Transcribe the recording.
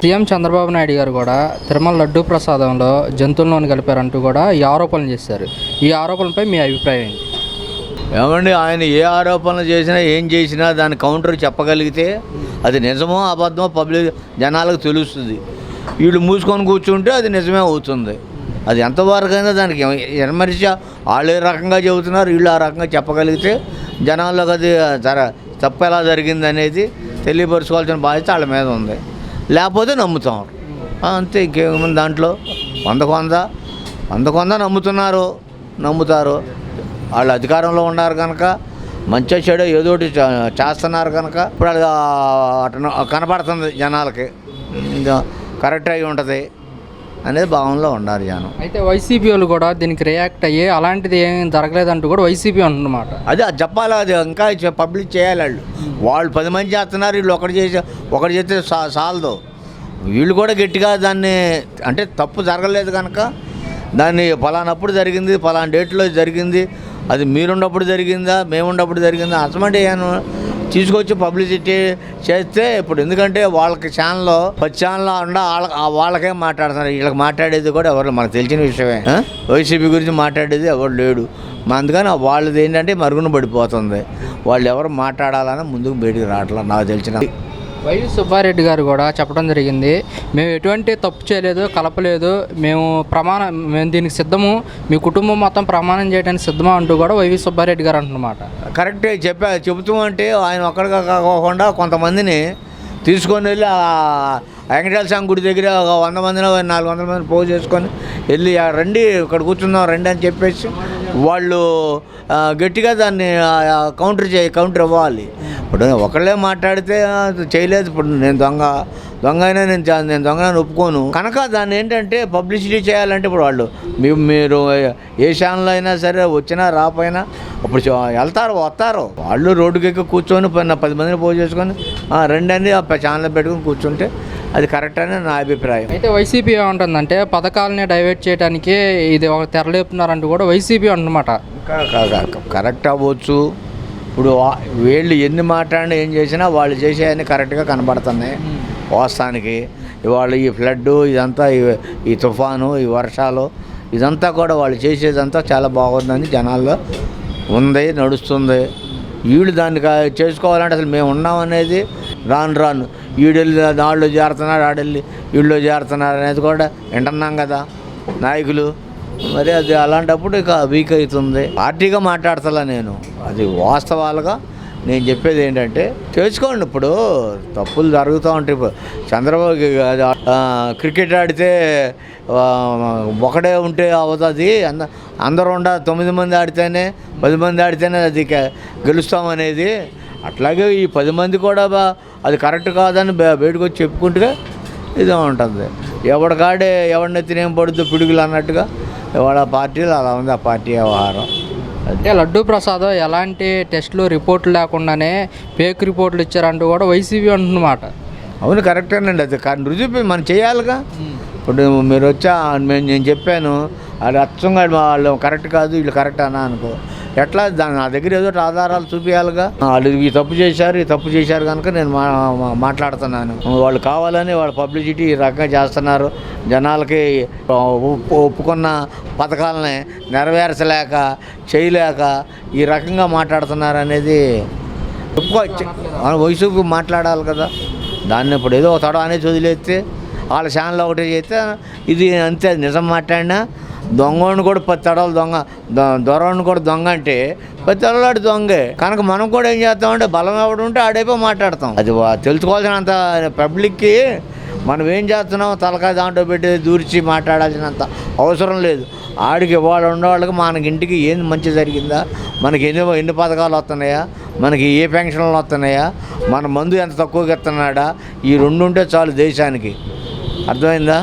CM Chandrababu Naidu గారు కూడా తిరుమల లడ్డూ ప్రసాదంలో జంతువులను కలిపారంటూ కూడా ఈ ఆరోపణలు చేశారు. ఈ ఆరోపణలపై మీ అభిప్రాయం ఏంటి? ఏమండి, ఆయన ఏ ఆరోపణలు చేసినా ఏం చేసినా దాని కౌంటర్ చెప్పగలిగితే అది నిజమో అబద్ధమో పబ్లిక్ జనాలకు తెలుస్తుంది. వీళ్ళు మూసుకొని కూర్చుంటే అది నిజమే అవుతుంది. అది ఎంతవరకైనా దానికి ఎమర్జెన్సీ వాళ్ళు ఏ రకంగా చెబుతున్నారు, వీళ్ళు ఆ రకంగా చెప్పగలిగితే జనాల్లోకి అది తప్పు ఎలా జరిగింది అనేది తెలియపరుచుకోవాల్సిన బాధ్యత వాళ్ళ మీద ఉంది. లేకపోతే నమ్ముతాం అంతే, ఇంకేముంది దాంట్లో. వందకు వంద నమ్ముతారు. వాళ్ళు అధికారంలో ఉన్నారు కనుక మంచి చెడు ఏదోటి చేస్తున్నారు కనుక ఇప్పుడు అది అటు కనపడుతుంది జనాలకి, కరెక్ట్ అయి ఉంటుంది అనేది భావనలో ఉన్నారు జనం. అయితే వైసీపీ వాళ్ళు కూడా దీనికి రియాక్ట్ అయ్యి అలాంటిది ఏం జరగలేదంటూ కూడా వైసీపీ అంటున్నమాట. అది చెప్పాలి, అది ఇంకా పబ్లిక్ చేయాలి. వాళ్ళు 10 మంది చేస్తున్నారు, వీళ్ళు ఒకటి చేస్తే చాలదు. వీళ్ళు కూడా గట్టిగా దాన్ని, అంటే తప్పు జరగలేదు కనుక దాన్ని ఫలానప్పుడు జరిగింది, ఫలానా డేట్లో జరిగింది, అది మీరున్నప్పుడు జరిగిందా మేమున్నప్పుడు జరిగిందా అసమంటే తీసుకొచ్చి పబ్లిసిటీ చేస్తే ఇప్పుడు, ఎందుకంటే వాళ్ళకి ఛానల్లో 10 ఛానల్లో ఉండ వాళ్ళకే మాట్లాడుతున్నారు. వీళ్ళకి మాట్లాడేది కూడా ఎవరు మనకు తెలిసిన విషయమే. వైసీపీ గురించి మాట్లాడేది ఎవరు లేడు. అందుకని వాళ్ళది ఏంటంటే మరుగున పడిపోతుంది. వాళ్ళు ఎవరు మాట్లాడాలని ముందుకు బయటికి రావట్లేదు నాకు తెలిసిన. వైవి సుబ్బారెడ్డి గారు కూడా చెప్పడం జరిగింది, మేము ఎటువంటి తప్పు చేయలేదు, కలపలేదు, మేము దీనికి సిద్ధము, మీ కుటుంబం మొత్తం ప్రమాణం చేయడానికి సిద్ధమా అంటూ కూడా వైవి సుబ్బారెడ్డి గారు అంటున్నమాట. కరెక్టే చెబుతూ అంటే ఆయన ఒక్కడిగా కాకుండా కొంతమందిని తీసుకొని వెళ్ళి వెంకటేశ్వర స్వామి గుడి దగ్గర 100 మందిలో 400 మందిని పోగు చేసుకొని వెళ్ళి రండి ఇక్కడ కూర్చుందాం రండి అని చెప్పేసి వాళ్ళు గట్టిగా దాన్ని కౌంటర్ ఇవ్వాలి. ఇప్పుడు ఒకళ్ళే మాట్లాడితే చేయలేదు. ఇప్పుడు నేను దొంగ అయినా నేను దొంగని ఒప్పుకోను కనుక దాన్ని ఏంటంటే పబ్లిసిటీ చేయాలంటే ఇప్పుడు వాళ్ళు మీరు ఏ ఛానల్ అయినా సరే వచ్చినా రాపోయినా ఇప్పుడు వస్తారు వాళ్ళు రోడ్డుకి ఎక్కి కూర్చొని 10 మందిని పోగు చేసుకొని రండి అని ఛానల్ పెట్టుకొని కూర్చుంటే అది కరెక్ట్ అని నా అభిప్రాయం. అయితే వైసీపీ ఏమంటుందంటే పథకాలని డైవర్ట్ చేయడానికి ఇది ఒక తెరలేపుతున్నారంటూ కూడా వైసీపీ అంటున్నమాట. కరెక్ట్ అవ్వచ్చు. ఇప్పుడు వీళ్ళు ఎన్ని మాట్లాడినా ఏం చేసినా వాళ్ళు చేసేవన్నీ కరెక్ట్గా కనబడుతున్నాయి వాస్తవానికి. ఇవాళ ఈ ఫ్లడ్ ఇదంతా ఈ తుఫాను ఈ వర్షాలు ఇదంతా కూడా వాళ్ళు చేసేదంతా చాలా బాగుందని జనాల్లో ఉంది, నడుస్తుంది. వీళ్ళు దాన్ని చేసుకోవాలంటే అసలు మేము ఉన్నామనేది రాను ఈడెళ్ళి దాళ్ళు చేరుతున్నారు, ఆడెళ్ళి వీళ్ళు చేరుతున్నారు అనేది కూడా వింటున్నాం కదా నాయకులు. మరి అది అలాంటప్పుడు ఇక వీక్ అవుతుంది. పార్టీగా మాట్లాడతలా నేను, అది వాస్తవాలుగా నేను చెప్పేది ఏంటంటే చేసుకోండి. ఇప్పుడు తప్పులు జరుగుతూ ఉంటాయి. ఇప్పుడు చంద్రబాబు క్రికెట్ ఆడితే ఒకడే ఉంటే అవుతుంది, అందరూ 9 మంది ఆడితేనే 10 మంది ఆడితేనే అది గెలుస్తామనేది. అట్లాగే ఈ 10 మంది కూడా అది కరెక్ట్ కాదని బయటకు వచ్చి చెప్పుకుంటే ఇదే ఉంటుంది. ఎవరిని తినేం పడుద్దు పిడుగులు అన్నట్టుగా ఎవడ పార్టీలు అలా ఉంది ఆ పార్టీ వ్యవహారం. అంటే లడ్డూ ప్రసాదం ఎలాంటి టెస్టులు రిపోర్ట్లు లేకుండానే ఫేక్ రిపోర్ట్లు ఇచ్చారంటూ కూడా వైసీపీ అంటున్నమాట. అవును కరెక్టేనండి, అది రుజువు మనం చేయాలిగా. ఇప్పుడు మీరు నేను చెప్పాను అది అచ్చంగా వాళ్ళు కరెక్ట్ కాదు వీళ్ళు కరెక్ట్ అన్నా అనుకో, ఎట్లా నా దగ్గర ఏదో ఆధారాలు చూపించాలిగా. వాళ్ళు ఈ తప్పు చేశారు కనుక నేను మాట్లాడుతున్నాను. వాళ్ళు కావాలని వాళ్ళ పబ్లిసిటీ ఈ రకంగా చేస్తున్నారు. జనాలకి ఒప్పుకున్న పథకాలని నెరవేర్చలేక చేయలేక ఈ రకంగా మాట్లాడుతున్నారు అనేది వయసుకు మాట్లాడాలి కదా. దాన్ని ఇప్పుడు ఏదో తొడ అనేది వదిలేస్తే వాళ్ళ ఛానల్ ఒకటే చేస్తే ఇది అంతే. నిజం మాట్లాడినా దొంగని కూడా 10 తడవలు దొరవాడిని కూడా దొంగ అంటే 10 తడవలాడు దొంగే కనుక మనం కూడా ఏం చేస్తామంటే బలం ఎవడు ఉంటే ఆడైపోయి మాట్లాడతాం. అది తెలుసుకోవాల్సినంత పబ్లిక్కి మనం ఏం చేస్తున్నాం తలకాయ దాంట్లో పెట్టి దూర్చి మాట్లాడాల్సినంత అవసరం లేదు. ఆడికి వాళ్ళు ఉన్నవాళ్ళకి మనకి ఇంటికి ఏం మంచి జరిగిందా, మనకి ఎన్ని పథకాలు వస్తున్నాయా, మనకి ఏ పెన్షన్లు వస్తున్నాయా, మన మందు ఎంత తక్కువగా ఇస్తున్నాడా, ఈ 2 ఉంటే చాలు దేశానికి. అర్థమైందా?